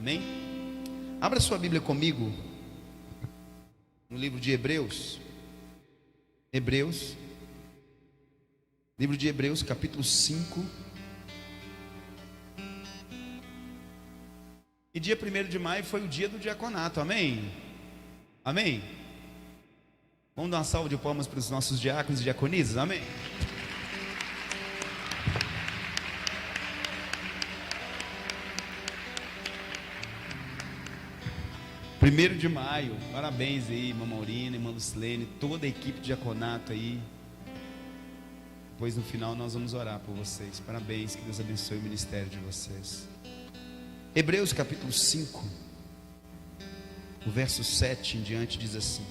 Amém? Abra sua Bíblia comigo no livro de Hebreus. Livro de Hebreus, capítulo 5. E dia 1º de maio foi o dia do diaconato, amém? Amém? Vamos dar uma salva de palmas para os nossos diáconos e diaconisas, amém? Primeiro de maio, parabéns aí, irmã Maurina, irmã Lucilene, toda a equipe de diaconato aí. Depois no final nós vamos orar por vocês. Parabéns, que Deus abençoe o ministério de vocês. Hebreus capítulo 5, o verso 7 em diante diz assim.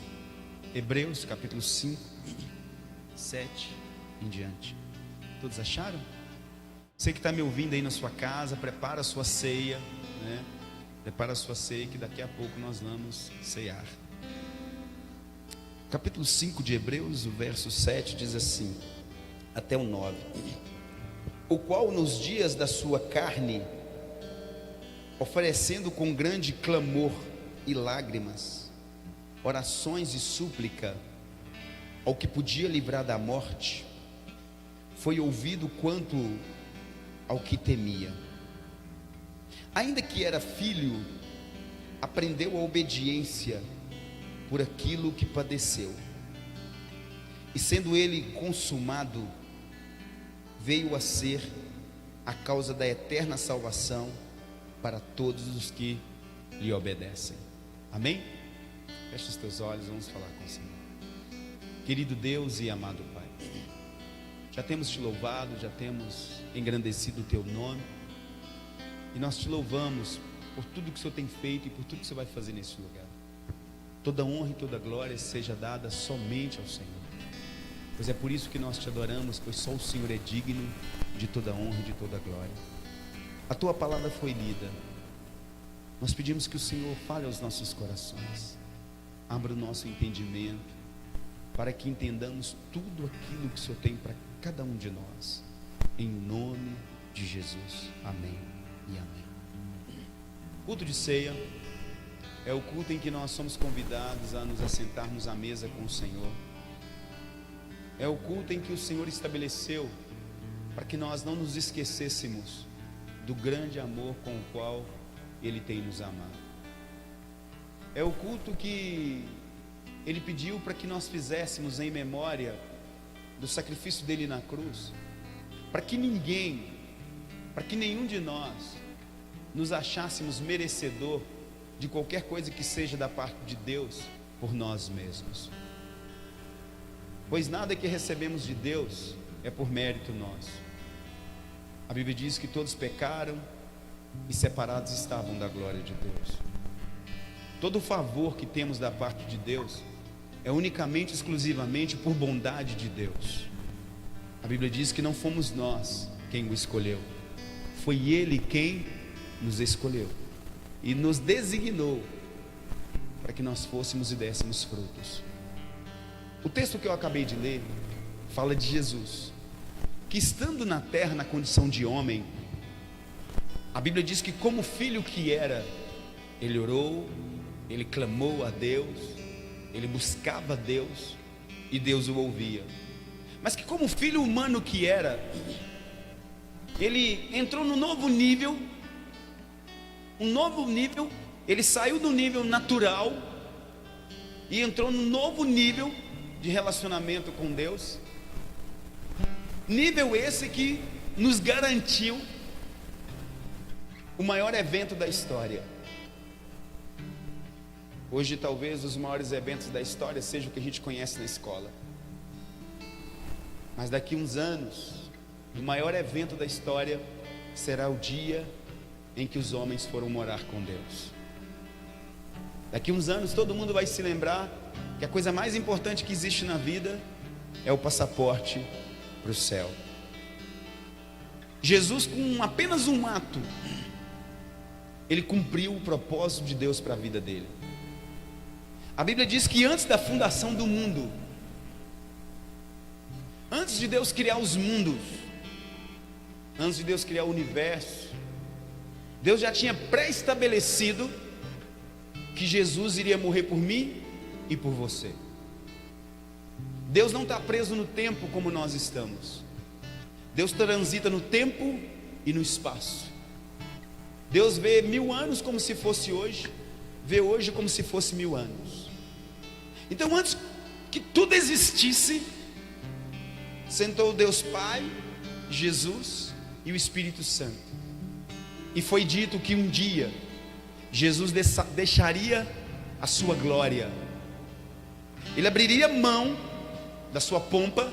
Hebreus capítulo 5, 7 em diante. Todos acharam? Você que está me ouvindo aí na sua casa, prepara a sua ceia, né? Prepara a sua ceia, que daqui a pouco nós vamos ceiar. Capítulo 5 de Hebreus, o verso 7 diz assim, até o 9. O qual nos dias da sua carne, oferecendo com grande clamor e lágrimas, orações e súplica, ao que podia livrar da morte, foi ouvido quanto ao que temia. Ainda que era filho, aprendeu a obediência por aquilo que padeceu. E sendo ele consumado, veio a ser a causa da eterna salvação para todos os que lhe obedecem. Amém? Feche os teus olhos, vamos falar com o Senhor. Querido Deus e amado Pai, já temos te louvado, já temos engrandecido o teu nome. E nós te louvamos por tudo que o Senhor tem feito e por tudo que o Senhor vai fazer nesse lugar. Toda honra e toda glória seja dada somente ao Senhor. Pois é por isso que nós te adoramos, pois só o Senhor é digno de toda honra e de toda glória. A tua palavra foi lida. Nós pedimos que o Senhor fale aos nossos corações. Abra o nosso entendimento, para que entendamos tudo aquilo que o Senhor tem para cada um de nós. Em nome de Jesus. Amém. E amém. Culto de ceia é o culto em que nós somos convidados a nos assentarmos à mesa com o Senhor. É o culto em que o Senhor estabeleceu para que nós não nos esquecêssemos do grande amor com o qual Ele tem nos amado. É o culto que Ele pediu para que nós fizéssemos em memória do sacrifício dele na cruz, para que nenhum de nós nos achássemos merecedor de qualquer coisa que seja da parte de Deus por nós mesmos. Pois nada que recebemos de Deus é por mérito nosso. A Bíblia diz que todos pecaram e separados estavam da glória de Deus. Todo o favor que temos da parte de Deus é unicamente, exclusivamente por bondade de Deus. A Bíblia diz que não fomos nós quem o escolheu, foi Ele quem nos escolheu e nos designou para que nós fôssemos e dessemos frutos. O texto que eu acabei de ler fala de Jesus, que estando na terra na condição de homem, a Bíblia diz que como filho que era, ele orou, ele clamou a Deus, ele buscava Deus e Deus o ouvia. Mas que como filho humano que era, ele entrou no novo nível, ele saiu do nível natural e entrou no novo nível de relacionamento com Deus. Nível esse que nos garantiu o maior evento da história. Hoje talvez os maiores eventos da história sejam o que a gente conhece na escola. Mas daqui uns anos, o maior evento da história será o dia em que os homens foram morar com Deus. Daqui uns anos todo mundo vai se lembrar que a coisa mais importante que existe na vida é o passaporte para o céu. Jesus, com apenas um ato, ele cumpriu o propósito de Deus para a vida dele. A Bíblia diz que antes da fundação do mundo, antes de Deus criar os mundos, antes de Deus criar o universo, Deus já tinha pré-estabelecido que Jesus iria morrer por mim e por você. Deus não está preso no tempo como nós estamos. Deus transita no tempo e no espaço. Deus vê 1000 anos como se fosse hoje, vê hoje como se fosse 1000 anos. Então, antes que tudo existisse, sentou Deus Pai, Jesus e o Espírito Santo, e foi dito que um dia Jesus deixaria a sua glória, ele abriria mão da sua pompa,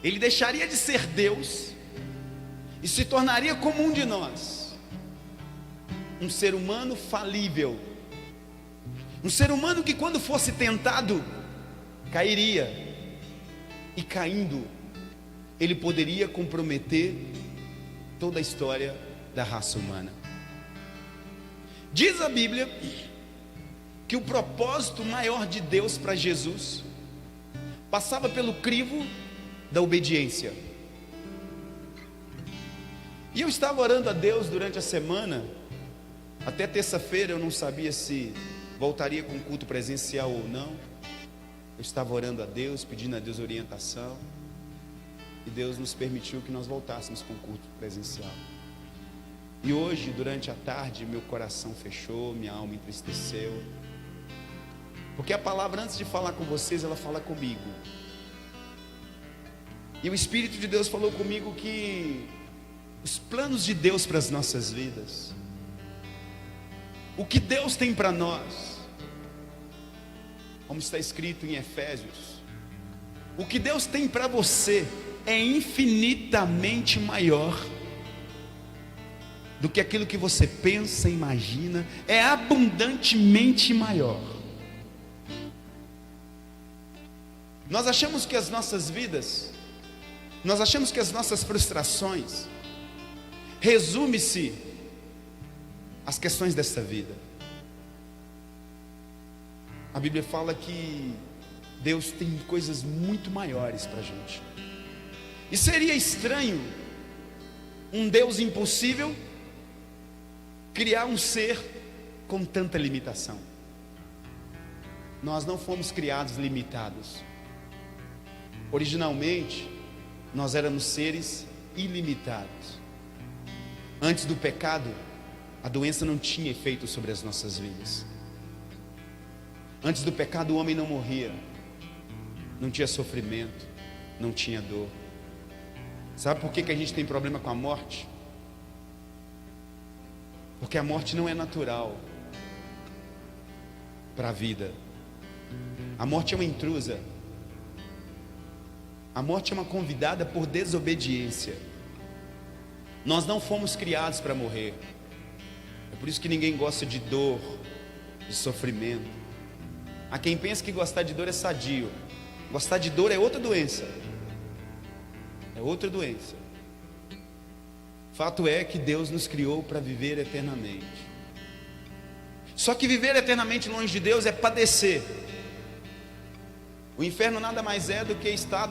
ele deixaria de ser Deus e se tornaria como um de nós, um ser humano falível, um ser humano que, quando fosse tentado, cairia, e caindo, ele poderia comprometer toda a história da raça humana. Diz a Bíblia que o propósito maior de Deus para Jesus passava pelo crivo da obediência. E eu estava orando a Deus durante a semana. Até terça-feira eu não sabia se voltaria com culto presencial ou não. Eu estava orando a Deus, pedindo a Deus orientação, e Deus nos permitiu que nós voltássemos com culto presencial. E hoje, durante a tarde, meu coração fechou, minha alma entristeceu, porque a palavra, antes de falar com vocês, ela fala comigo. E o Espírito de Deus falou comigo que os planos de Deus para as nossas vidas, o que Deus tem para nós, como está escrito em Efésios, o que Deus tem para você é infinitamente maior do que aquilo que você pensa, imagina, é abundantemente maior. Nós achamos que as nossas vidas, nós achamos que as nossas frustrações resume-se às questões desta vida. A Bíblia fala que Deus tem coisas muito maiores para a gente. E seria estranho um Deus impossível criar um ser com tanta limitação. Nós não fomos criados limitados. Originalmente, nós éramos seres ilimitados. Antes do pecado, a doença não tinha efeito sobre as nossas vidas. Antes do pecado, o homem não morria, não tinha sofrimento, não tinha dor. Sabe por que a gente tem problema com a morte? Porque a morte não é natural para a vida. A morte é uma intrusa. A morte é uma convidada por desobediência. Nós não fomos criados para morrer. É por isso que ninguém gosta de dor, de sofrimento. Há quem pensa que gostar de dor é sadio. Gostar de dor é outra doença. É outra doença. Fato é que Deus nos criou para viver eternamente. Só que viver eternamente longe de Deus é padecer. O inferno nada mais é do que estar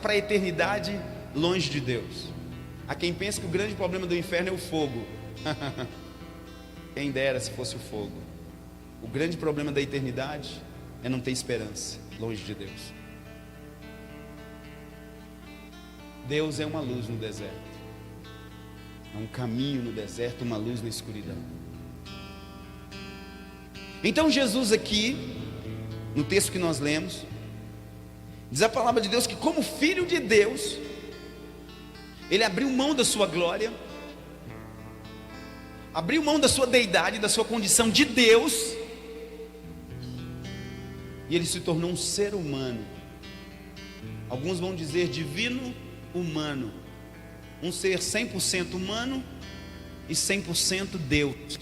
para a eternidade longe de Deus. Há quem pensa que o grande problema do inferno é o fogo. Quem dera se fosse o fogo. O grande problema da eternidade é não ter esperança longe de Deus. Deus é uma luz no deserto, é um caminho no deserto, uma luz na escuridão. Então Jesus aqui, no texto que nós lemos, diz a palavra de Deus que, como filho de Deus, ele abriu mão da sua glória, abriu mão da sua deidade, da sua condição de Deus, e ele se tornou um ser humano. Alguns vão dizer divino humano, um ser 100% humano e 100% Deus.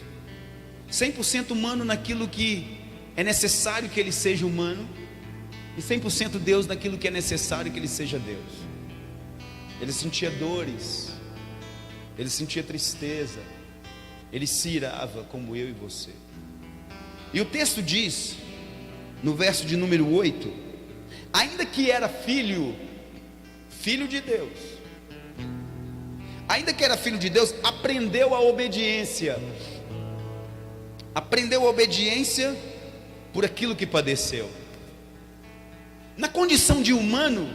100% humano naquilo que é necessário que ele seja humano, e 100% Deus naquilo que é necessário que ele seja Deus. Ele sentia dores, ele sentia tristeza, ele se irava como eu e você. E o texto diz, no verso de número 8, ainda que era filho de Deus, ainda que era filho de Deus, aprendeu a obediência. Aprendeu a obediência por aquilo que padeceu. Na condição de humano,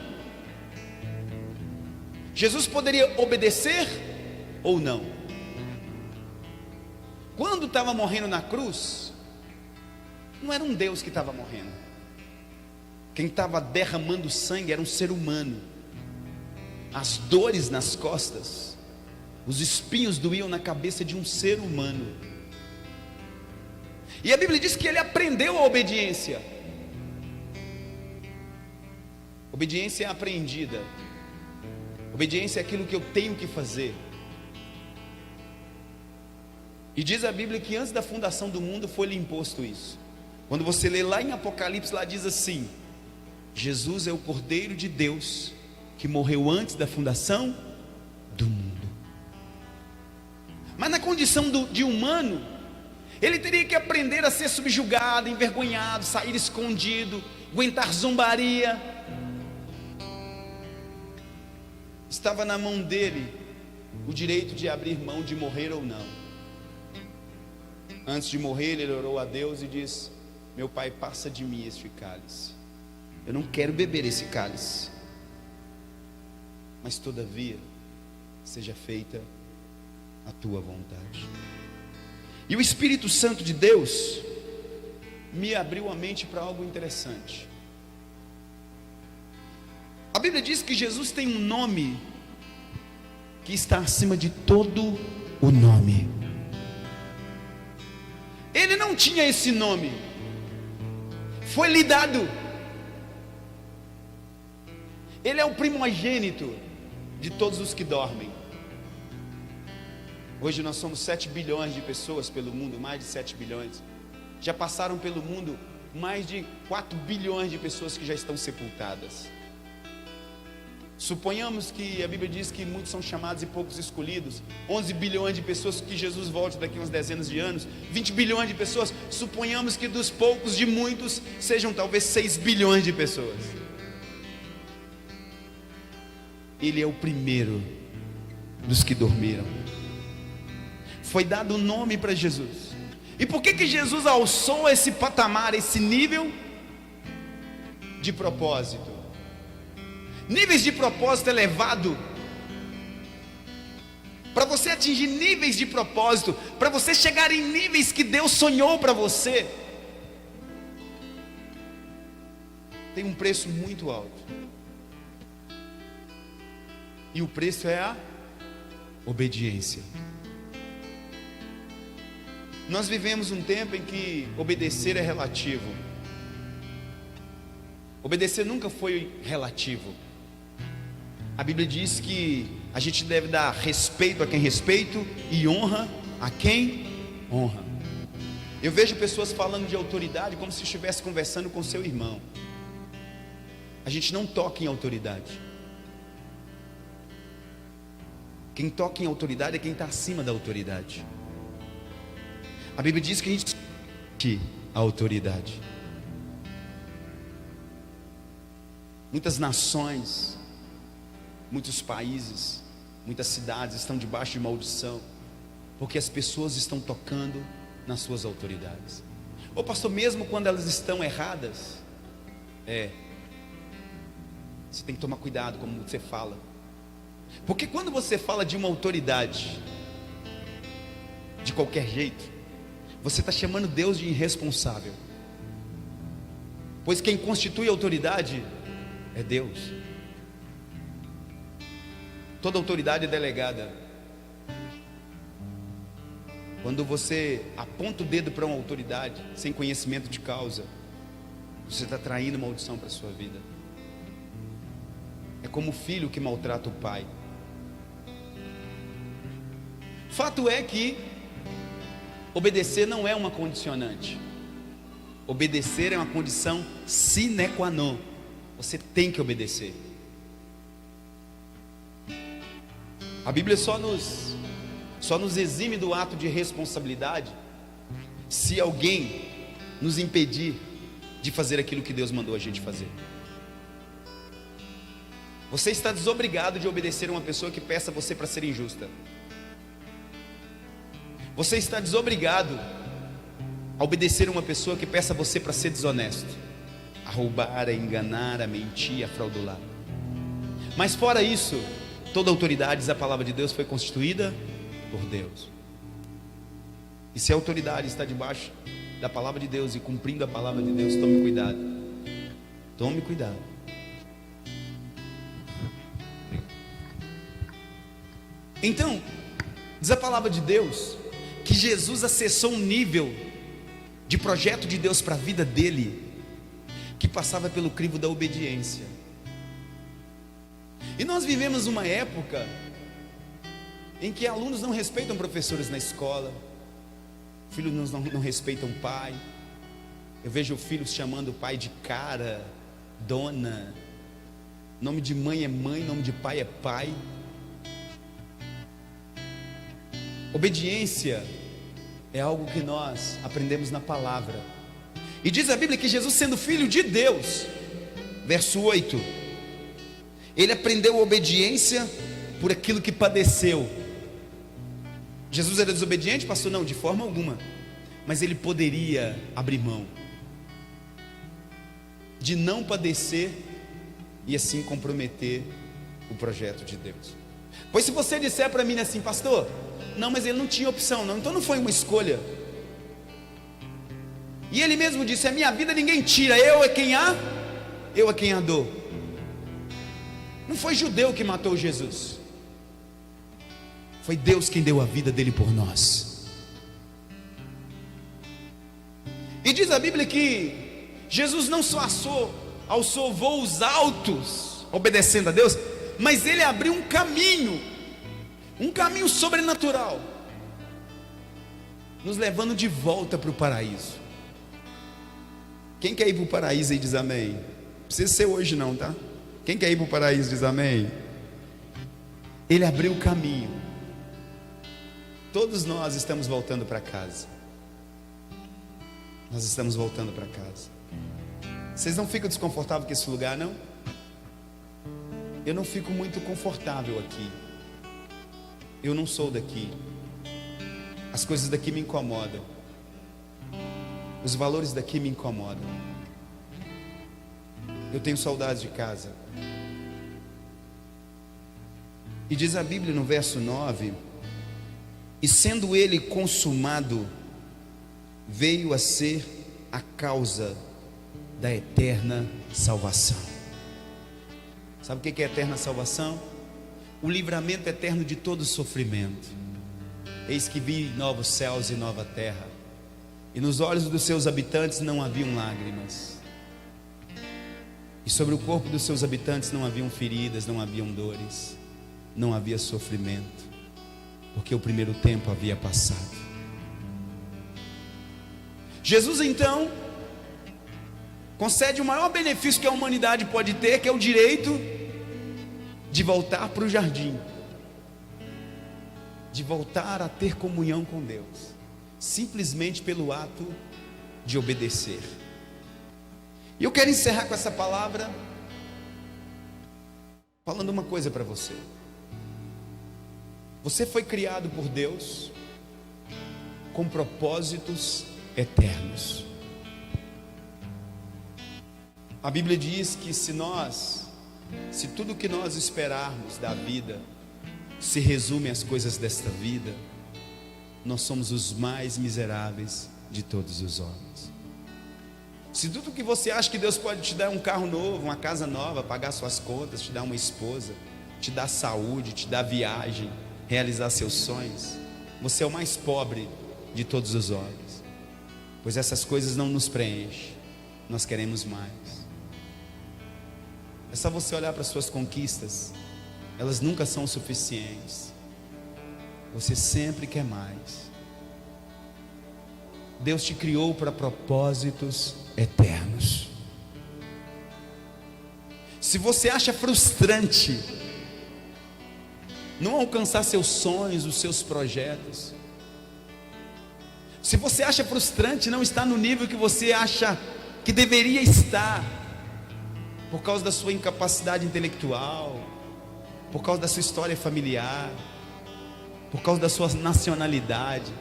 Jesus poderia obedecer ou não. Quando estava morrendo na cruz, não era um Deus que estava morrendo. Quem estava derramando sangue era um ser humano. As dores nas costas, os espinhos doíam na cabeça de um ser humano. E a Bíblia diz que ele aprendeu a obediência. Obediência é aprendida. Obediência é aquilo que eu tenho que fazer. E diz a Bíblia que antes da fundação do mundo foi-lhe imposto isso. Quando você lê lá em Apocalipse, lá diz assim: Jesus é o Cordeiro de Deus que morreu antes da fundação do mundo. Mas na condição de humano, ele teria que aprender a ser subjugado, envergonhado, sair escondido, aguentar zombaria. Estava na mão dele o direito de abrir mão de morrer ou não. Antes de morrer, ele orou a Deus e disse: meu Pai, passa de mim este cálice. Eu não quero beber esse cálice, mas todavia seja feita a tua vontade. E o Espírito Santo de Deus me abriu a mente para algo interessante. A Bíblia diz que Jesus tem um nome que está acima de todo o nome. Ele não tinha esse nome, foi lhe dado. Ele é o primogênito de todos os que dormem. Hoje nós somos 7 bilhões de pessoas pelo mundo, mais de 7 bilhões. Já passaram pelo mundo mais de 4 bilhões de pessoas que já estão sepultadas. Suponhamos que a Bíblia diz que muitos são chamados e poucos escolhidos. 11 bilhões de pessoas, que Jesus volte daqui a umas dezenas de anos. 20 bilhões de pessoas. Suponhamos que dos poucos de muitos sejam talvez 6 bilhões de pessoas. Ele é o primeiro dos que dormiram. Foi dado um nome para Jesus. E por que Jesus alçou esse patamar, esse nível de propósito? Níveis de propósito elevado. Para você atingir níveis de propósito, para você chegar em níveis que Deus sonhou para você, tem um preço muito alto. E o preço é a obediência. Nós vivemos um tempo em que obedecer é relativo. Obedecer nunca foi relativo. A Bíblia diz que a gente deve dar respeito a quem respeito e honra a quem honra. Eu vejo pessoas falando de autoridade como se estivesse conversando com seu irmão. A gente não toca em autoridade. Quem toca em autoridade é quem está acima da autoridade. A Bíblia diz que a gente que a autoridade. Muitas nações, muitos países, muitas cidades estão debaixo de maldição, porque as pessoas estão tocando nas suas autoridades. Ô pastor, mesmo quando elas estão erradas, você tem que tomar cuidado como você fala. Porque quando você fala de uma autoridade de qualquer jeito, você está chamando Deus de irresponsável. Pois quem constitui a autoridade é Deus. Toda autoridade é delegada. Quando você aponta o dedo para uma autoridade sem conhecimento de causa, você está traindo maldição para a sua vida. É como o filho que maltrata o pai. Fato é que obedecer não é uma condicionante. Obedecer é uma condição sine qua non. Você tem que obedecer. A Bíblia só nos exime do ato de responsabilidade se alguém nos impedir de fazer aquilo que Deus mandou a gente fazer. Você está desobrigado de obedecer a uma pessoa que peça você para ser injusta. Você está desobrigado a obedecer a uma pessoa que peça você para ser desonesto, a roubar, a enganar, a mentir, a fraudular. Mas fora isso, toda autoridade, a palavra de Deus foi constituída por Deus. E se a autoridade está debaixo da palavra de Deus e cumprindo a palavra de Deus, tome cuidado. Tome cuidado. Então, diz a palavra de Deus que Jesus acessou um nível de projeto de Deus para a vida dele que passava pelo crivo da obediência. E nós vivemos uma época em que alunos não respeitam professores na escola, filhos não respeitam o pai. Eu vejo filhos chamando o pai de cara, dona. Nome de mãe é mãe, nome de pai é pai. Obediência é algo que nós aprendemos na palavra. E diz a Bíblia que Jesus, sendo filho de Deus, verso 8, ele aprendeu a obediência por aquilo que padeceu. Jesus era desobediente, pastor? Não, de forma alguma. Mas ele poderia abrir mão de não padecer e assim comprometer o projeto de Deus. Pois se você disser para mim assim, pastor, não, mas ele não tinha opção, não, então não foi uma escolha. E ele mesmo disse, a minha vida ninguém tira, eu é quem a dou. Não foi judeu que matou Jesus, foi Deus quem deu a vida dele por nós. E diz a Bíblia que Jesus não só alçou voos altos, obedecendo a Deus, mas ele abriu um caminho sobrenatural, nos levando de volta para o paraíso. Quem quer ir para o paraíso aí diz amém? Não precisa ser hoje não, tá? Quem quer ir para o paraíso diz amém? Ele abriu o caminho. Todos nós estamos voltando para casa. Nós estamos voltando para casa. Vocês não ficam desconfortáveis com esse lugar, não? Eu não fico muito confortável aqui. Eu não sou daqui. As coisas daqui me incomodam. Os valores daqui me incomodam. Eu tenho saudades de casa. E diz a Bíblia no verso 9: e sendo ele consumado, veio a ser a causa da eterna salvação. Sabe o que é eterna salvação? O livramento eterno de todo sofrimento. Eis que vi novos céus e nova terra, e nos olhos dos seus habitantes não haviam lágrimas, e sobre o corpo dos seus habitantes não haviam feridas, não haviam dores, não havia sofrimento, porque o primeiro tempo havia passado. Jesus então concede o maior benefício que a humanidade pode ter, que é o direito de voltar para o jardim, de voltar a ter comunhão com Deus, simplesmente pelo ato de obedecer. E eu quero encerrar com essa palavra, falando uma coisa para você. Você foi criado por Deus com propósitos eternos. A Bíblia diz que se tudo que nós esperarmos da vida se resume às coisas desta vida, nós somos os mais miseráveis de todos os homens. Se tudo que você acha que Deus pode te dar, um carro novo, uma casa nova, pagar suas contas, te dar uma esposa, te dar saúde, te dar viagem, realizar seus sonhos, você é o mais pobre de todos os homens, pois essas coisas não nos preenchem, nós queremos mais. É só você olhar para suas conquistas, elas nunca são suficientes, você sempre quer mais. Deus te criou para propósitos eternos. Se você acha frustrante não alcançar seus sonhos, os seus projetos, se você acha frustrante não estar no nível que você acha que deveria estar, por causa da sua incapacidade intelectual, por causa da sua história familiar, por causa da sua nacionalidade,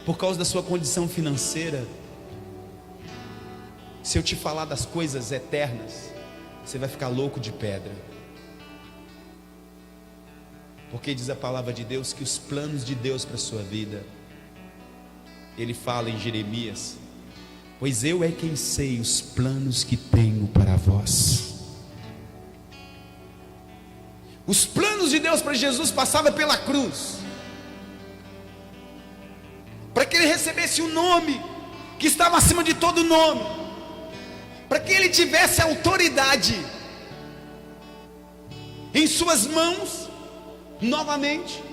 por causa da sua condição financeira. Se eu te falar das coisas eternas, você vai ficar louco de pedra. Porque diz a palavra de Deus que os planos de Deus para a sua vida, Ele fala em Jeremias: pois eu é quem sei os planos que tenho para vós. Os planos de Deus para Jesus passavam pela cruz, para que Ele recebesse o nome que estava acima de todo nome, para que Ele tivesse autoridade em suas mãos. Novamente,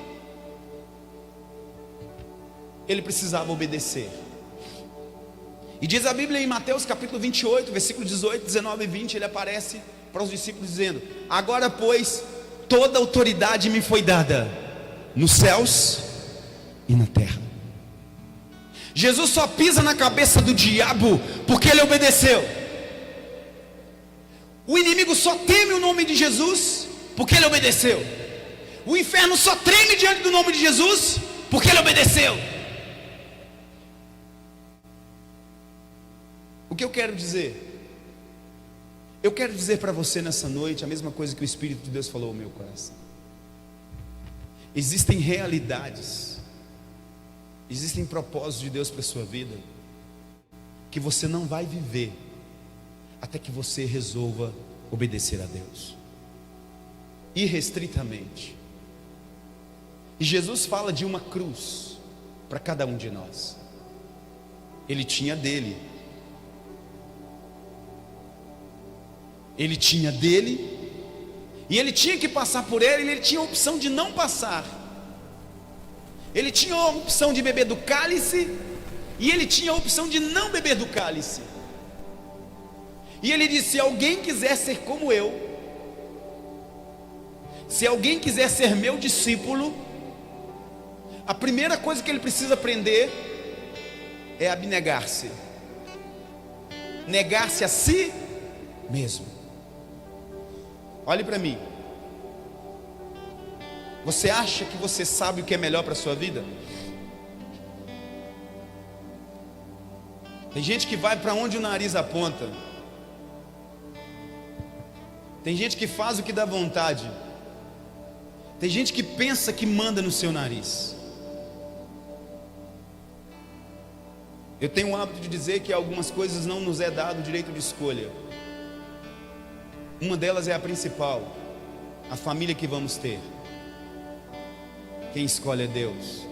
Ele precisava obedecer. E diz a Bíblia em Mateus capítulo 28, versículo 18, 19 e 20, Ele aparece para os discípulos dizendo: agora pois, toda autoridade me foi dada, nos céus e na terra. Jesus só pisa na cabeça do diabo porque Ele obedeceu. O inimigo só teme o nome de Jesus porque Ele obedeceu. O inferno só treme diante do nome de Jesus porque Ele obedeceu. O que eu quero dizer? Eu quero dizer para você nessa noite a mesma coisa que o Espírito de Deus falou ao meu coração. Existem realidades, existem propósitos de Deus para a sua vida que você não vai viver até que você resolva obedecer a Deus irrestritamente. E Jesus fala de uma cruz para cada um de nós. Ele tinha dele. Ele tinha dele, e ele tinha que passar por ele, e ele tinha a opção de não passar. Ele tinha a opção de beber do cálice, e ele tinha a opção de não beber do cálice. E ele disse: se alguém quiser ser como eu, se alguém quiser ser meu discípulo, a primeira coisa que ele precisa aprender é abnegar-se, negar-se a si mesmo. Olhe para mim. Você acha que você sabe o que é melhor para a sua vida? Tem gente que vai para onde o nariz aponta. Tem gente que faz o que dá vontade. Tem gente que pensa que manda no seu nariz. Eu tenho o hábito de dizer que algumas coisas não nos é dado o direito de escolha. Uma delas é a principal: a família que vamos ter. Quem escolhe é Deus.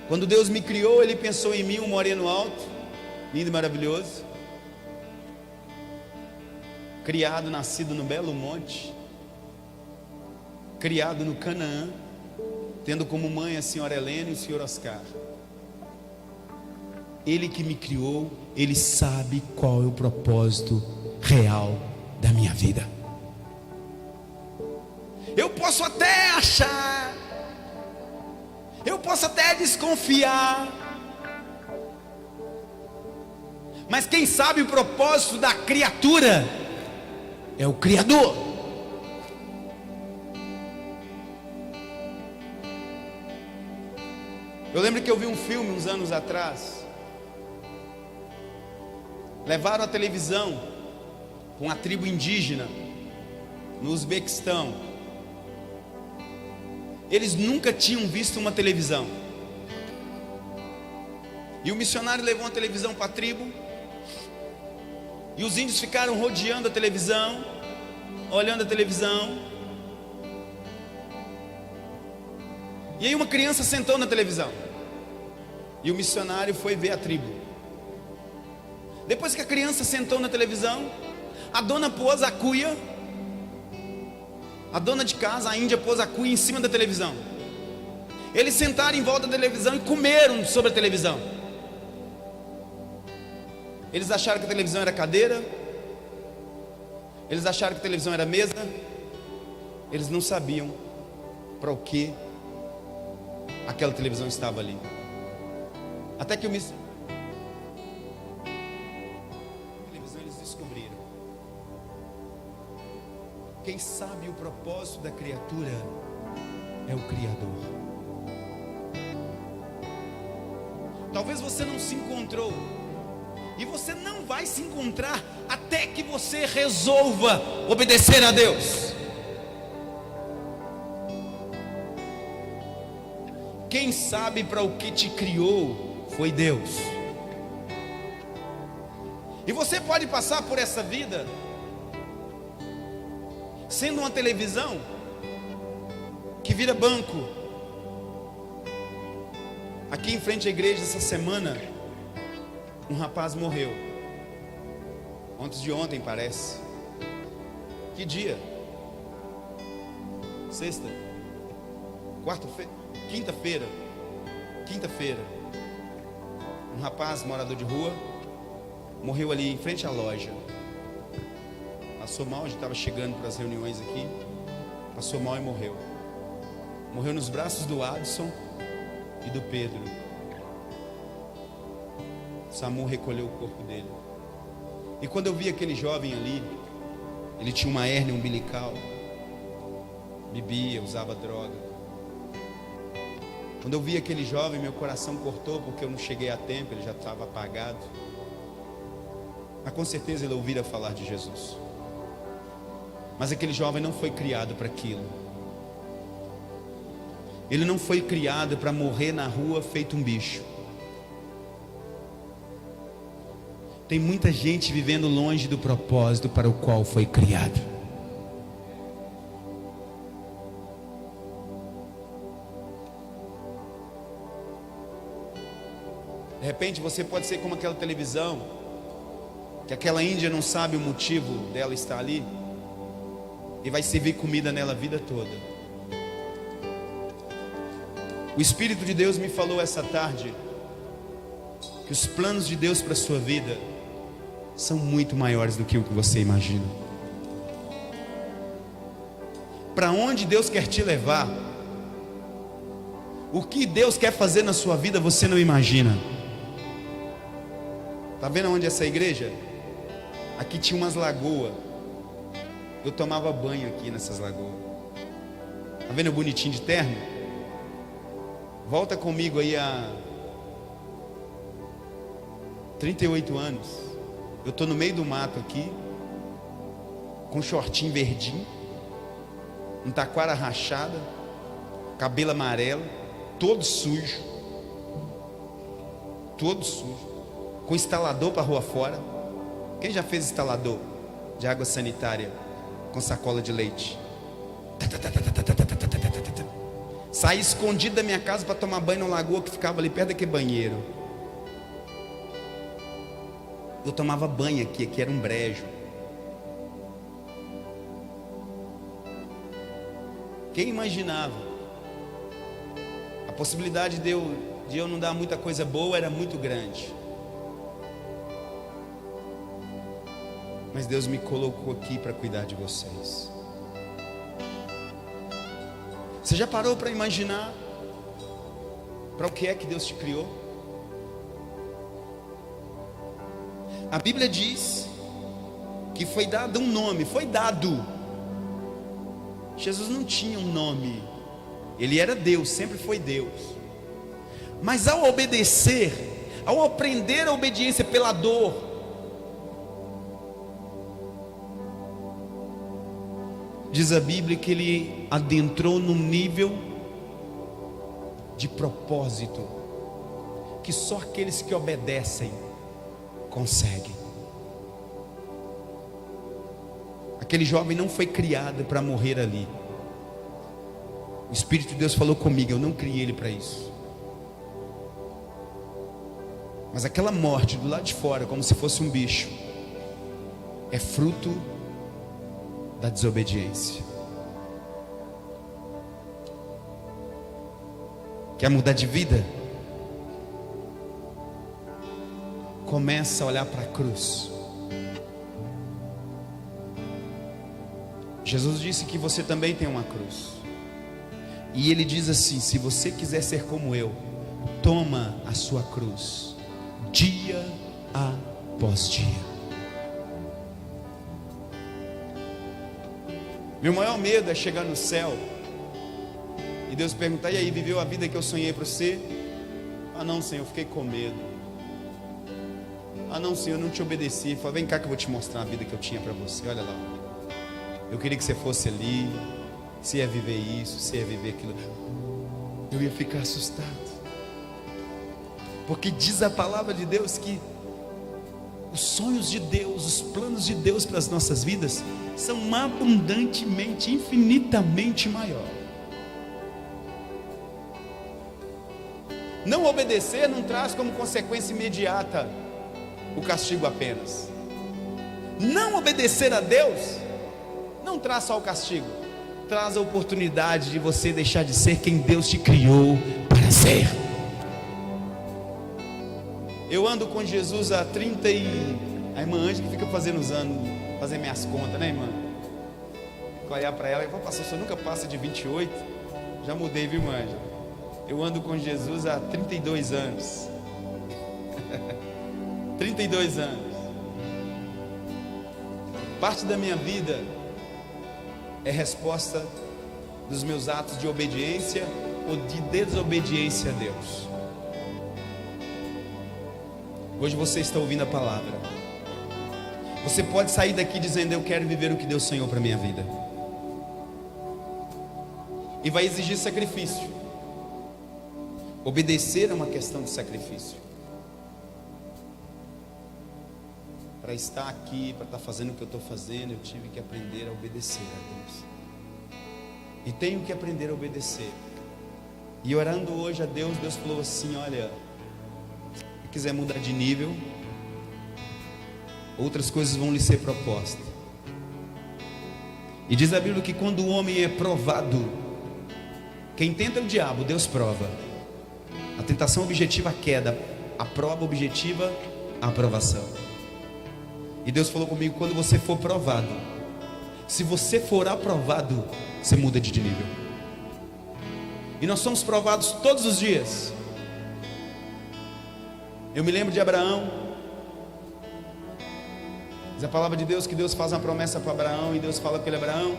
Quando Deus me criou, Ele pensou em mim, um moreno alto, lindo e maravilhoso, criado, nascido no belo monte, criado no Canaã, tendo como mãe a senhora Helena e o senhor Oscar. Ele que me criou, Ele sabe qual é o propósito real da minha vida. Eu posso até achar, eu posso até desconfiar, mas quem sabe o propósito da criatura é o Criador. Eu lembro que eu vi um filme uns anos atrás. Levaram a televisão com uma tribo indígena no Uzbequistão. Eles nunca tinham visto uma televisão. E o missionário levou uma televisão para a tribo. E os índios ficaram rodeando a televisão, olhando a televisão. E aí uma criança sentou na televisão. E o missionário foi ver a tribo. Depois que a criança sentou na televisão, a dona pôs a cuia. A dona de casa, a índia, pôs a cuia em cima da televisão. Eles sentaram em volta da televisão e comeram sobre a televisão. Eles acharam que a televisão era cadeira. Eles acharam que a televisão era mesa. Eles não sabiam para o que aquela televisão estava ali. Até que televisão eles descobriram. Quem sabe o propósito da criatura é o Criador. Talvez você não se encontrou, e você não vai se encontrar até que você resolva obedecer a Deus. Quem sabe para o que te criou foi Deus. E você pode passar por essa vida sendo uma televisão que vira banco. Aqui em frente à igreja essa semana, um rapaz morreu. Antes de ontem, parece. Que dia? Sexta? Quarta-feira? Quinta-feira. Um rapaz morador de rua morreu ali em frente à loja. Passou mal, a gente estava chegando para as reuniões aqui. Passou mal e morreu. Morreu nos braços do Adson e do Pedro. SAMU recolheu o corpo dele. E quando eu vi aquele jovem ali, ele tinha uma hérnia umbilical, bebia, usava droga. Quando eu vi aquele jovem, meu coração cortou, porque eu não cheguei a tempo, ele já estava apagado. Mas com certeza ele ouvira falar de Jesus. Mas aquele jovem não foi criado para aquilo. Ele não foi criado para morrer na rua feito um bicho. Tem muita gente vivendo longe do propósito para o qual foi criado. De repente você pode ser como aquela televisão, que aquela índia não sabe o motivo dela estar ali, e vai servir comida nela a vida toda. O Espírito de Deus me falou essa tarde que os planos de Deus para a sua vida são muito maiores do que o que você imagina. Para onde Deus quer te levar, o que Deus quer fazer na sua vida, você não imagina. Está vendo onde é essa igreja? Aqui tinha umas lagoas. Eu tomava banho aqui nessas lagoas. Está vendo o bonitinho de terno? Volta comigo aí há 38 anos. Eu estou no meio do mato aqui, com um shortinho verdinho, um taquara rachada, cabelo amarelo, todo sujo, com instalador para rua fora. Quem já fez instalador de água sanitária com sacola de leite? Saí escondido da minha casa para tomar banho na lagoa que ficava ali perto daquele banheiro. Eu tomava banho aqui era um brejo. Quem imaginava? A possibilidade de eu não dar muita coisa boa era muito grande. Mas Deus me colocou aqui para cuidar de vocês. Você já parou para imaginar para o que é que Deus te criou? A Bíblia diz que foi dado um nome, foi dado. Jesus não tinha um nome, ele era Deus, sempre foi Deus. Mas ao obedecer, ao aprender a obediência pela dor, diz a Bíblia que ele adentrou num nível de propósito que só aqueles que obedecem conseguem. Aquele jovem não foi criado para morrer ali. O Espírito de Deus falou comigo, eu não criei ele para isso. Mas aquela morte do lado de fora, como se fosse um bicho, é fruto da desobediência. Quer mudar de vida? Começa a olhar para a cruz. Jesus disse que você também tem uma cruz. E ele diz assim: se você quiser ser como eu, toma a sua cruz, dia após dia. Meu maior medo é chegar no céu e Deus perguntar: e aí, viveu a vida que eu sonhei para você? Ah não, Senhor, eu fiquei com medo. Ah não, Senhor, eu não te obedeci. Fala: vem cá que eu vou te mostrar a vida que eu tinha para você. Olha lá, eu queria que você fosse ali, você ia viver isso, você ia viver aquilo. Eu ia ficar assustado, porque diz a palavra de Deus que os sonhos de Deus, os planos de Deus para as nossas vidas são abundantemente, infinitamente maior. Não obedecer não traz como consequência imediata o castigo apenas. Não obedecer a Deus não traz só o castigo, traz a oportunidade de você deixar de ser quem Deus te criou para ser. Eu ando com Jesus há 30 e... A irmã Ângela que fica fazendo os anos, fazer minhas contas, né, irmã? Vou olhar para ela e vou passar, o senhor nunca passa de 28? Já mudei, viu, irmã Ângela? Eu ando com Jesus há 32 anos. 32 anos. Parte da minha vida é resposta dos meus atos de obediência ou de desobediência a Deus. Hoje você está ouvindo a palavra. Você pode sair daqui dizendo: eu quero viver o que Deus sonhou para a minha vida. E vai exigir sacrifício. Obedecer é uma questão de sacrifício. Para estar aqui, para estar fazendo o que eu estou fazendo, eu tive que aprender a obedecer a Deus. E tenho que aprender a obedecer. E orando hoje a Deus, Deus falou assim: olha, se quiser mudar de nível, outras coisas vão lhe ser propostas. E diz a Bíblia que quando o homem é provado, quem tenta é o diabo, Deus prova. A tentação objetiva, a queda. A prova objetiva, a aprovação. E Deus falou comigo: quando você for provado, se você for aprovado, você muda de nível. E nós somos provados todos os dias. Eu me lembro de Abraão. Diz a palavra de Deus que Deus faz uma promessa para Abraão, e Deus fala para ele: Abraão,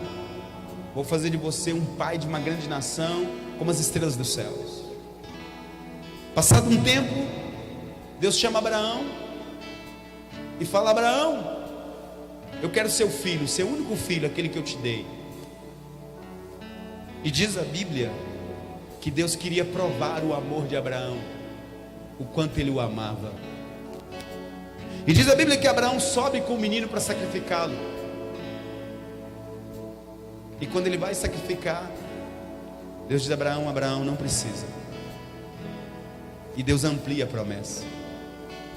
vou fazer de você um pai de uma grande nação, como as estrelas dos céus. Passado um tempo, Deus chama Abraão e fala: Abraão, eu quero seu filho, seu único filho, aquele que eu te dei. E diz a Bíblia que Deus queria provar o amor de Abraão, o quanto ele o amava. E diz a Bíblia que Abraão sobe com o menino para sacrificá-lo. E quando ele vai sacrificar, Deus diz a Abraão: Abraão, não precisa. E Deus amplia a promessa.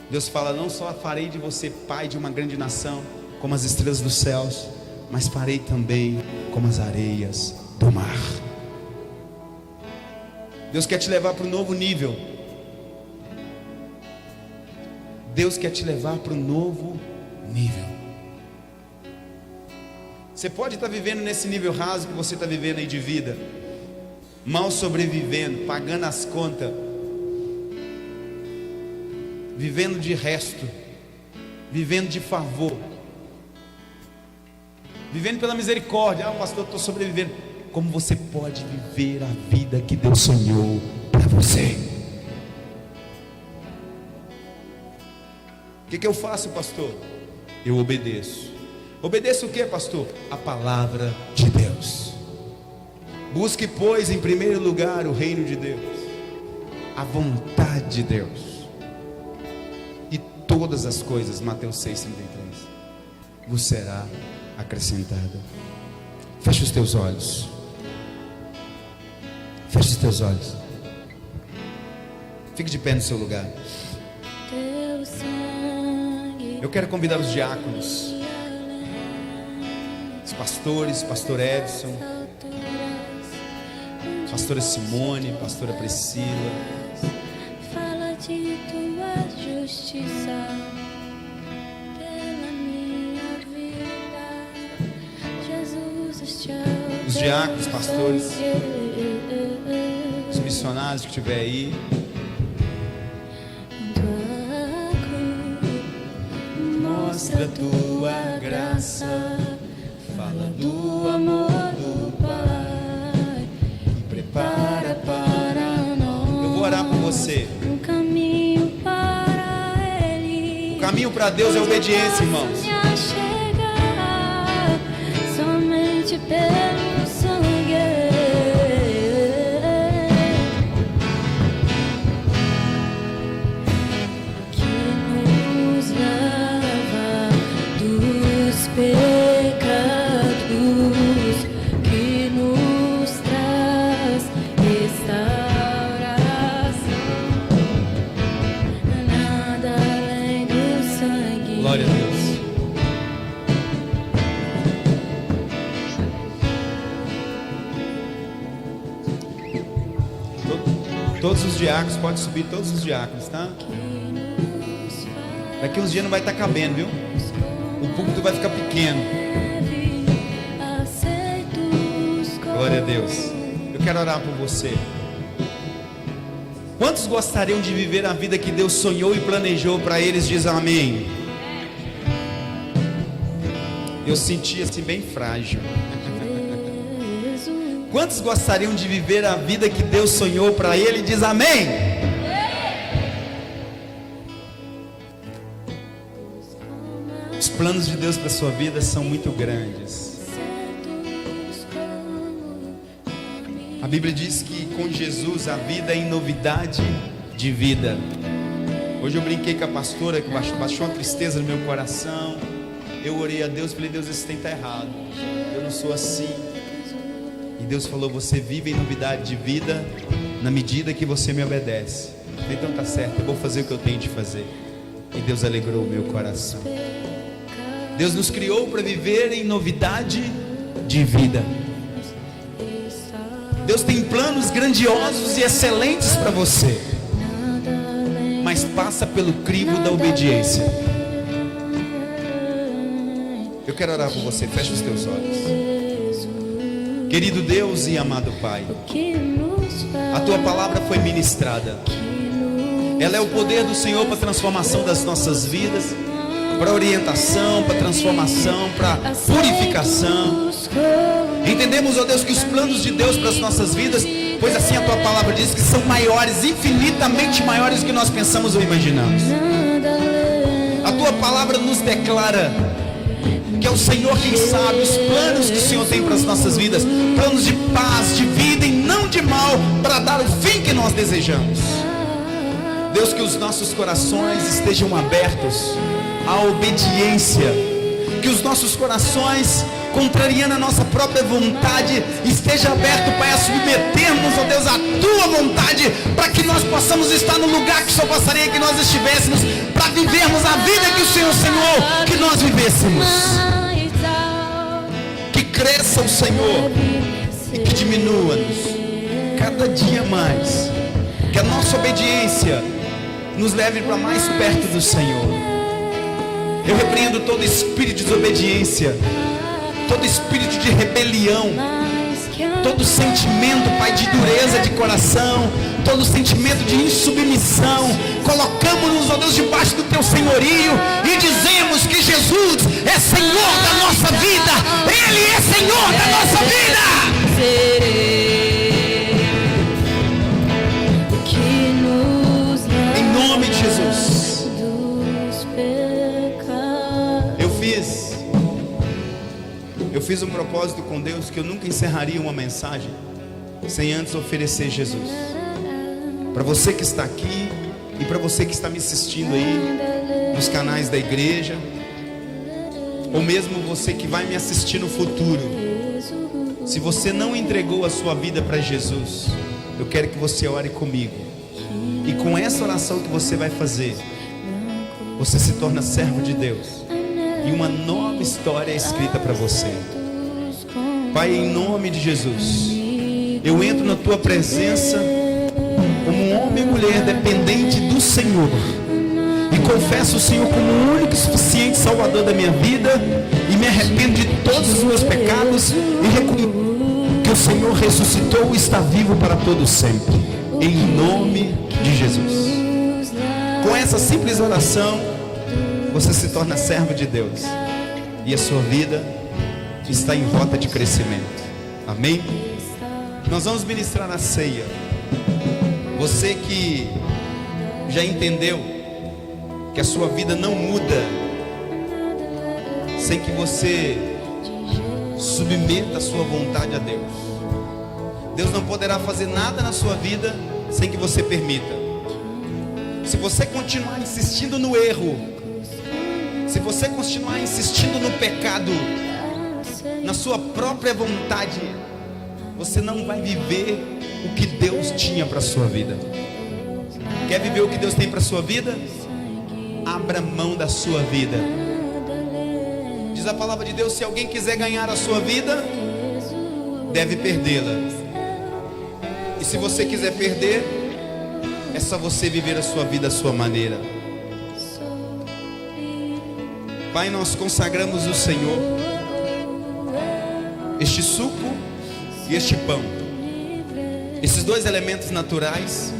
Deus fala: não só farei de você pai de uma grande nação, como as estrelas dos céus, mas farei também como as areias do mar. Deus quer te levar para um novo nível. Deus quer te levar para um novo nível. Você pode estar vivendo nesse nível raso que você está vivendo aí de vida, mal sobrevivendo, pagando as contas, vivendo de resto, vivendo de favor, vivendo pela misericórdia. Ah, pastor, eu estou sobrevivendo. Como você pode viver a vida que Deus sonhou para você? O que eu faço, pastor? Eu obedeço. Obedeço o que, pastor? A palavra de Deus. Busque, pois, em primeiro lugar o reino de Deus, a vontade de Deus, e todas as coisas, Mateus 6,33, vos será acrescentada. Feche os teus olhos. Feche os teus olhos. Fique de pé no seu lugar. Eu quero convidar os diáconos, os pastores, pastor Edson, pastora Simone, pastora Priscila. Fala de tua justiça pela minha vida, Jesus. Os diáconos, pastores, os missionários que estiver aí. Mostra tua graça, fala do amor prepara para nós. Eu vou orar por você. Um caminho para Ele. O caminho para Deus é obediência, irmãos. Chegar somente pelo sangue que nos lava dos pecados, que nos traz restauração. Nada além do sangue. Glória a Deus. Todos os diáconos, pode subir todos os diáconos, tá? Daqui uns dias não vai estar cabendo, viu? O púlpito vai ficar pequeno. Glória a Deus. Eu quero orar por você. Quantos gostariam de viver a vida que Deus sonhou e planejou para eles? Diz amém. Eu senti assim bem frágil. Quantos gostariam de viver a vida que Deus sonhou para ele? Diz amém. Os planos de Deus para a sua vida são muito grandes. A Bíblia diz que com Jesus a vida é em novidade de vida. Hoje eu brinquei com a pastora, que baixou uma tristeza no meu coração. Eu orei a Deus, falei: Deus, esse tem tá errado. Eu não sou assim. E Deus falou: você vive em novidade de vida na medida que você me obedece. Então tá certo, eu vou fazer o que eu tenho de fazer. E Deus alegrou o meu coração. Deus nos criou para viver em novidade de vida. Deus tem planos grandiosos e excelentes para você, mas passa pelo crivo da obediência. Eu quero orar por você, fecha os teus olhos. Querido Deus e amado Pai, a Tua palavra foi ministrada. Ela é o poder do Senhor para a transformação das nossas vidas, para orientação, para transformação, para purificação. Entendemos, ó Deus, que os planos de Deus para as nossas vidas, pois assim a Tua palavra diz, que são maiores, infinitamente maiores do que nós pensamos ou imaginamos. A Tua palavra nos declara que é o Senhor quem sabe os planos que o Senhor tem para as nossas vidas, planos de paz, de vida e não de mal, para dar o fim que nós desejamos. Deus, que os nossos corações estejam abertos à obediência, que os nossos corações, contrariando a nossa própria vontade, esteja aberto, Pai, a submetermos, ó Deus, a Tua vontade, para que nós possamos estar no lugar que o Senhor gostaria que nós estivéssemos, para vivermos a vida que o Senhor sonhou que nós vivêssemos. Que cresça o Senhor e que diminua-nos cada dia mais, que a nossa obediência nos leve para mais perto do Senhor. Eu repreendo todo espírito de desobediência, todo espírito de rebelião, todo sentimento, Pai, de dureza de coração, todo sentimento de insubmissão. Colocamos-nos, ó Deus, debaixo do Teu senhorio e dizemos que Jesus é Senhor da nossa vida. Ele é Senhor da nossa vida. Em nome de Jesus. Eu fiz um propósito com Deus que eu nunca encerraria uma mensagem sem antes oferecer Jesus. Para você que está aqui e para você que está me assistindo aí nos canais da igreja, ou mesmo você que vai me assistir no futuro, se você não entregou a sua vida para Jesus, eu quero que você ore comigo. E com essa oração que você vai fazer, você se torna servo de Deus. E uma nova história é escrita para você. Pai, em nome de Jesus, eu entro na Tua presença como um homem e mulher dependente do Senhor, e confesso o Senhor como o único e suficiente Salvador da minha vida, e me arrependo de todos os meus pecados, e reconheço que o Senhor ressuscitou e está vivo para todo sempre. Em nome de Jesus. Com essa simples oração, você se torna servo de Deus, e a sua vida está em rota de crescimento. Amém? Nós vamos ministrar a ceia. Você que já entendeu que a sua vida não muda sem que você submeta a sua vontade a Deus. Deus não poderá fazer nada na sua vida sem que você permita. Se você continuar insistindo no erro, se você continuar insistindo no pecado, na sua própria vontade, você não vai viver o que Deus tinha para a sua vida. Quer viver o que Deus tem para a sua vida? Abra mão da sua vida. Diz a palavra de Deus: se alguém quiser ganhar a sua vida, deve perdê-la. E se você quiser perder, é só você viver a sua vida à sua maneira. Pai, nós consagramos o Senhor, este suco e este pão, esses dois elementos naturais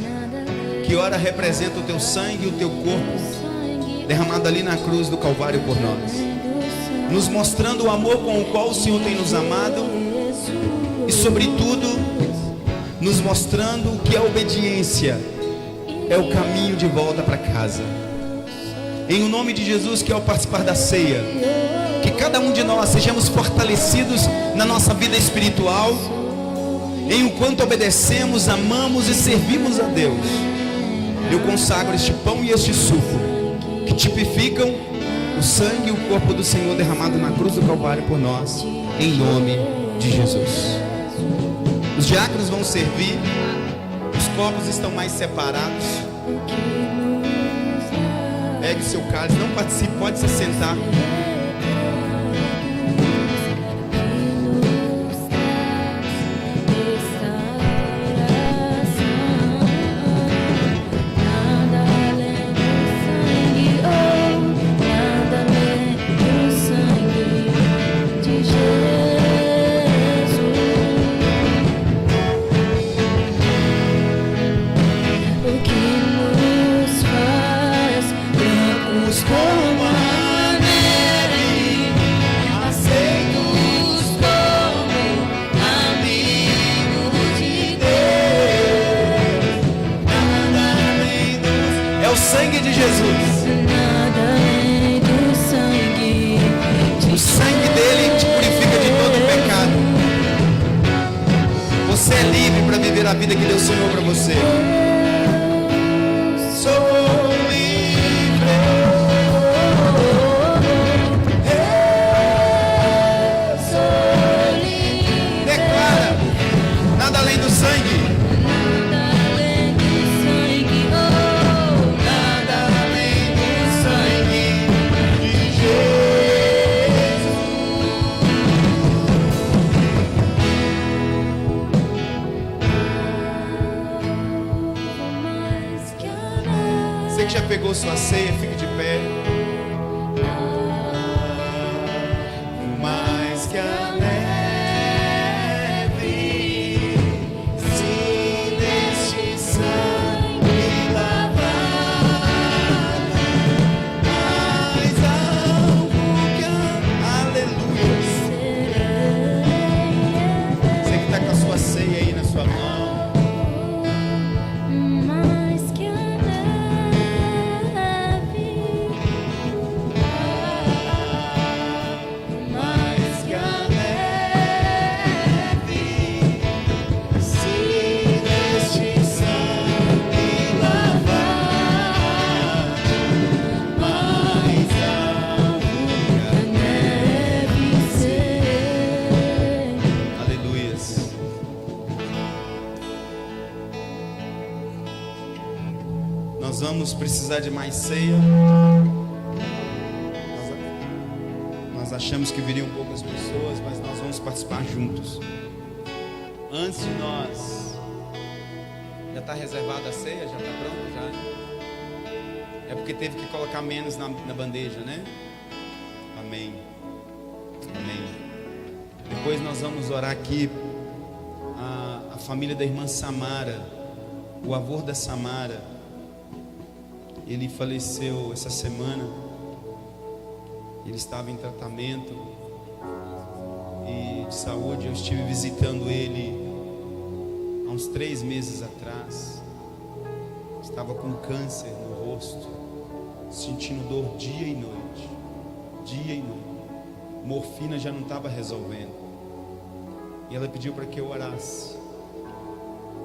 que ora representam o teu sangue e o teu corpo derramado ali na cruz do Calvário por nós, nos mostrando o amor com o qual o Senhor tem nos amado e, sobretudo, nos mostrando que a obediência é o caminho de volta para casa. Em o nome de Jesus, que ao participar da ceia, que cada um de nós sejamos fortalecidos na nossa vida espiritual, enquanto obedecemos, amamos e servimos a Deus. Eu consagro este pão e este suco, que tipificam o sangue e o corpo do Senhor derramado na cruz do Calvário por nós, em nome de Jesus. Os diáconos vão servir, os copos estão mais separados. Pegue o seu cálice, não participe, pode se sentar. A vida que Deus sonhou para você. Sou livre. Sou livre. Declara: nada além do sangue. Nada além do sangue. Oh, nada além do sangue de Jesus. Você que já pegou sua ceia, fique de pé. Mais que a neve, se deste sangue lavada, mais algo que a... Aleluia. Você que está com a sua ceia aí na sua mão, vamos precisar de mais ceia. Nós achamos que viriam poucas pessoas, mas nós vamos participar juntos. Antes de nós, já está reservada a ceia? Já está pronta? Já? É porque teve que colocar menos na bandeja, né? Amém. Amém. Depois nós vamos orar aqui a família da irmã Samara, o avô da Samara. Ele faleceu essa semana. Ele estava em tratamento e de saúde. Eu estive visitando ele uns 3 meses atrás, estava com câncer no rosto, sentindo dor dia e noite, dia e noite. Morfina já não estava resolvendo. E ela pediu para que eu orasse.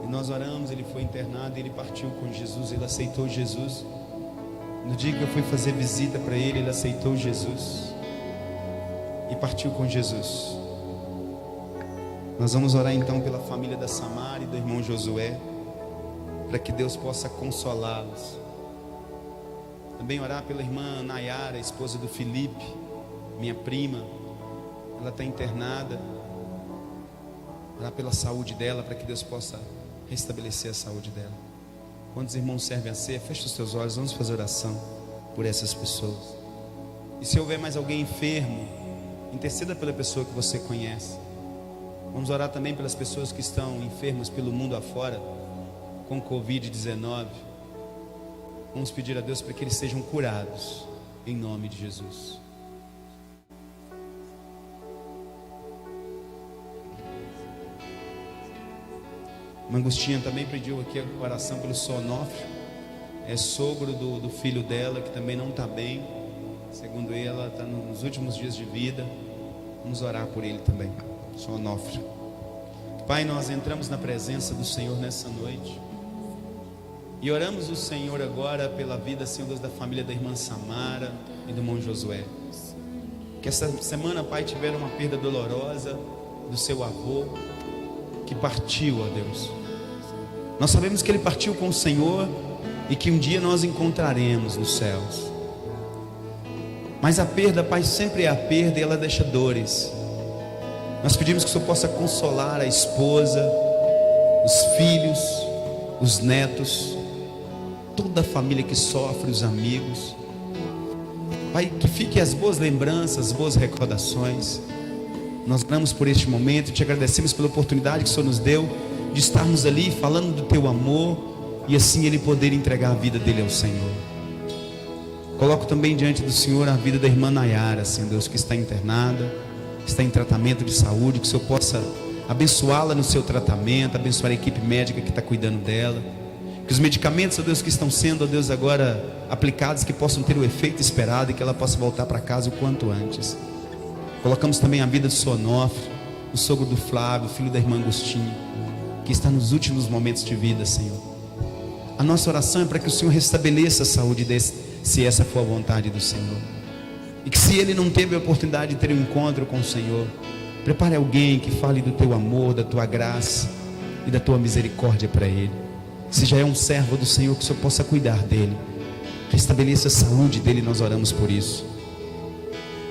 E nós oramos, ele foi internado, ele partiu com Jesus, ele aceitou Jesus. No dia que eu fui fazer visita para ele, ele aceitou Jesus e partiu com Jesus. Nós vamos orar então pela família da Samara e do irmão Josué, para que Deus possa consolá-los. Também orar pela irmã Nayara, esposa do Felipe, minha prima. Ela está internada. Orar pela saúde dela, para que Deus possa restabelecer a saúde dela. Quantos irmãos servem a ceia? Feche os seus olhos, vamos fazer oração por essas pessoas. E se houver mais alguém enfermo, interceda pela pessoa que você conhece. Vamos orar também pelas pessoas que estão enfermas pelo mundo afora, com Covid-19. Vamos pedir a Deus para que eles sejam curados, em nome de Jesus. Mangustinha também pediu aqui a oração pelo Sonofre. É sogro do filho dela, que também não está bem. Segundo ela, está nos últimos dias de vida. Vamos orar por ele também, Sonofre. Pai, nós entramos na presença do Senhor nessa noite. E oramos o Senhor agora pela vida, Senhor Deus, da família da irmã Samara e do irmão Josué. Que essa semana, Pai, tiveram uma perda dolorosa do seu avô, que partiu, ó Deus. Nós sabemos que ele partiu com o Senhor e que um dia nós encontraremos nos céus. Mas a perda, Pai, sempre é a perda e ela deixa dores. Nós pedimos que o Senhor possa consolar a esposa, os filhos, os netos, toda a família que sofre, os amigos. Pai, que fiquem as boas lembranças, as boas recordações. Nós oramos por este momento e te agradecemos pela oportunidade que o Senhor nos deu de estarmos ali falando do teu amor e assim ele poder entregar a vida dele ao Senhor. Coloco também diante do Senhor a vida da irmã Nayara, Senhor Deus, que está internada, está em tratamento de saúde, que o Senhor possa abençoá-la no seu tratamento, abençoar a equipe médica que está cuidando dela, que os medicamentos, ó Deus, que estão sendo, ó Deus, agora aplicados, que possam ter o efeito esperado e que ela possa voltar para casa o quanto antes. Colocamos também a vida do Sonofre, o sogro do Flávio, filho da irmã Agostinha, que está nos últimos momentos de vida, Senhor. A nossa oração é para que o Senhor restabeleça a saúde desse, se essa for a vontade do Senhor. E que se ele não teve a oportunidade de ter um encontro com o Senhor, prepare alguém que fale do teu amor, da tua graça e da tua misericórdia para ele. Se já é um servo do Senhor, que o Senhor possa cuidar dele, restabeleça a saúde dele, nós oramos por isso.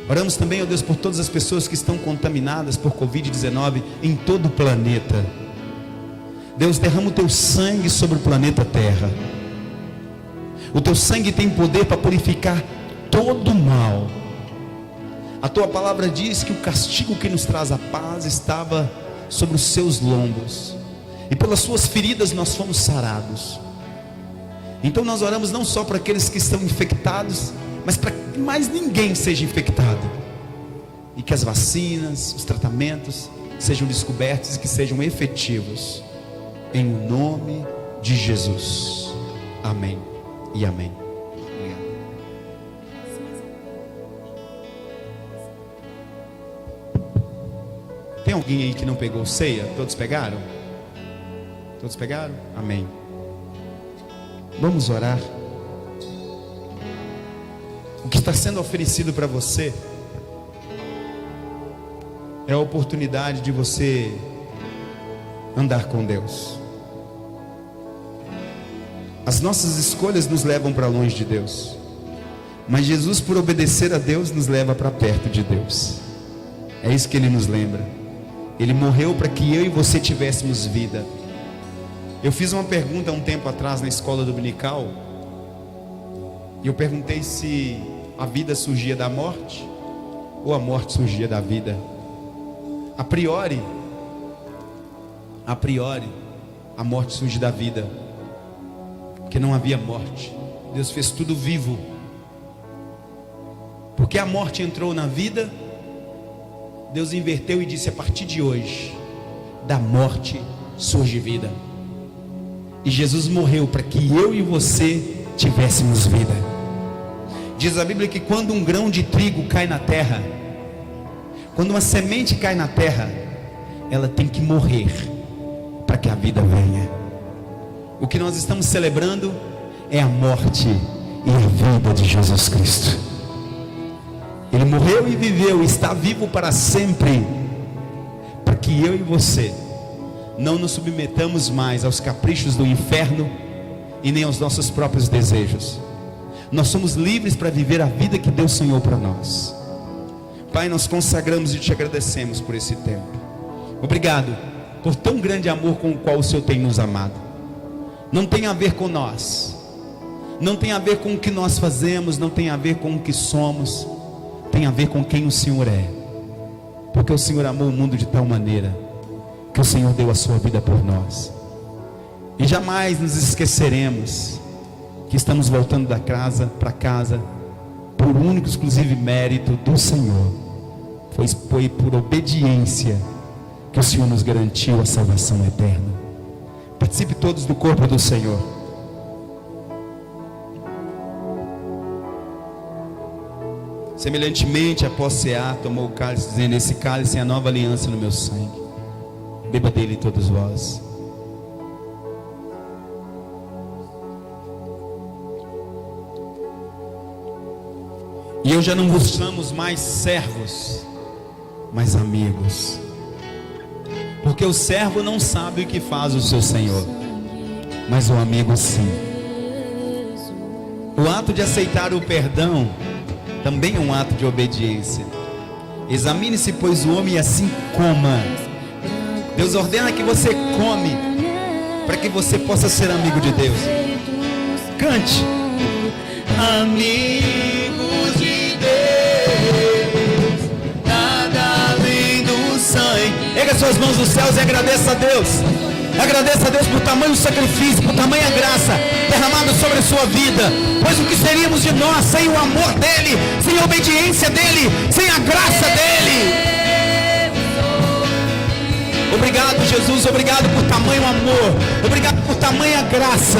Oramos também, ó Deus, por todas as pessoas que estão contaminadas por Covid-19 em todo o planeta. Deus, derrama o teu sangue sobre o planeta Terra. O teu sangue tem poder para purificar todo o mal. A tua palavra diz que o castigo que nos traz a paz estava sobre os seus lombos, e pelas suas feridas nós fomos sarados. Então nós oramos não só para aqueles que estão infectados, mas para que mais ninguém seja infectado, e que as vacinas, os tratamentos sejam descobertos e que sejam efetivos, em nome de Jesus. Amém e amém. Obrigado. Tem alguém aí que não pegou ceia? Todos pegaram? Todos pegaram? Amém. Vamos orar. O que está sendo oferecido para você é a oportunidade de você andar com Deus. As nossas escolhas nos levam para longe de Deus, mas Jesus, por obedecer a Deus, nos leva para perto de Deus. É isso que Ele nos lembra. Ele morreu para que eu e você tivéssemos vida. Eu fiz uma pergunta há um tempo atrás na escola dominical, e eu perguntei se a vida surgia da morte ou a morte surgia da vida. A priori, a morte surge da vida, porque não havia morte. Deus fez tudo vivo. Porque a morte entrou na vida, Deus inverteu e disse: a partir de hoje, da morte surge vida. E Jesus morreu para que eu e você tivéssemos vida. Diz a Bíblia que quando um grão de trigo cai na terra, quando uma semente cai na terra, ela tem que morrer para que a vida venha. O que nós estamos celebrando é a morte e a vida de Jesus Cristo. Ele morreu e viveu, está vivo para sempre, para que eu e você não nos submetamos mais aos caprichos do inferno e nem aos nossos próprios desejos. Nós somos livres para viver a vida que Deus sonhou para nós. Pai, nós consagramos e te agradecemos por esse tempo. Obrigado por tão grande amor com o qual o Senhor tem nos amado. Não tem a ver com nós, não tem a ver com o que nós fazemos, não tem a ver com o que somos, tem a ver com quem o Senhor é. Porque o Senhor amou o mundo de tal maneira que o Senhor deu a sua vida por nós. E jamais nos esqueceremos que estamos voltando da casa para casa por único e exclusivo mérito do Senhor. Foi por obediência que o Senhor nos garantiu a salvação eterna. Participe todos do corpo do Senhor. Semelhantemente, após cear, tomou o cálice, dizendo: esse cálice é a nova aliança no meu sangue. Beba dele todos vós. E eu já não vos chamo mais servos, mas amigos. Porque o servo não sabe o que faz o seu senhor, mas o amigo sim. O ato de aceitar o perdão também é um ato de obediência. Examine-se, pois, o homem, e assim coma. Deus ordena que você come, para que você possa ser amigo de Deus. Cante. Amigos de Deus, nada além do sangue. Erga suas mãos nos céus e agradeça a Deus. Agradeça a Deus por tamanho sacrifício, por tamanha graça derramada sobre a sua vida. Pois o que seríamos de nós sem o amor dele, sem a obediência dele, sem a graça dele? Obrigado, Jesus, obrigado por tamanho amor, obrigado por tamanha graça,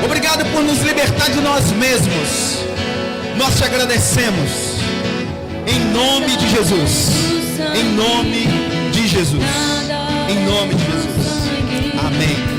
obrigado por nos libertar de nós mesmos. Nós te agradecemos, em nome de Jesus, em nome de Jesus, em nome de Jesus, amém.